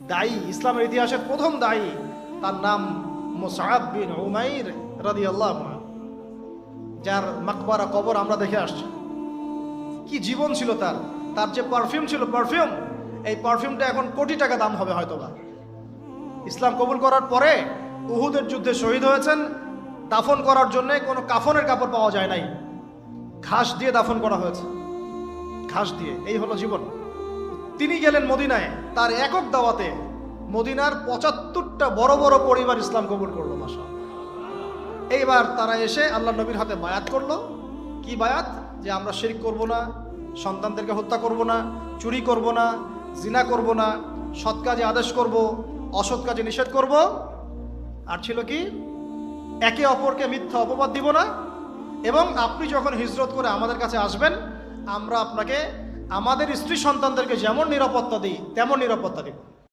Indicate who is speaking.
Speaker 1: দায়ী, ইসলামের ইতিহাসের প্রথম দায়ী, তার নাম মুসআব বিন উমাইর রাদিয়াল্লাহু আনহু, যার মাকবারা কবর আমরা দেখে আসছি। কি জীবন ছিল তার! তার যে পারফিউম ছিল, পারফিউম, এই পারফিউমটা এখন কোটি টাকা দাম হবে হয়তোবা। ইসলাম কবুল করার পরে উহুদের যুদ্ধে শহীদ হয়েছেন। দাফন করার জন্য কোনো কাফনের কাপড় পাওয়া যায় নাই, ঘাস দিয়ে দাফন করা হয়েছে, ঘাস দিয়ে। এই হলো জীবন। তিনি গেলেন মদিনায়, তার একক দাওয়াতে মদিনার ৭৫টা বড় বড় পরিবার ইসলাম কবুল করলো। মাশাআল্লাহ। এইবার তারা এসে আল্লাহ নবীর হাতে বায়াত করলো। কি বায়াত? যে আমরা শিরক করব না, সন্তানদেরকে হত্যা করব না, চুরি করব না, জিনা করব না, সৎ কাজে আদেশ করব, অসৎ কাজে নিষেধ করব। আর ছিল কি? একে অপরকে মিথ্যা অপবাদ দিব না, এবং আপনি যখন হিজরত করে আমাদের কাছে আসবেন, আমরা আপনাকে আমাদের স্ত্রী সন্তানদেরকে যেমন নিরাপত্তা দিই তেমন নিরাপত্তা দিব।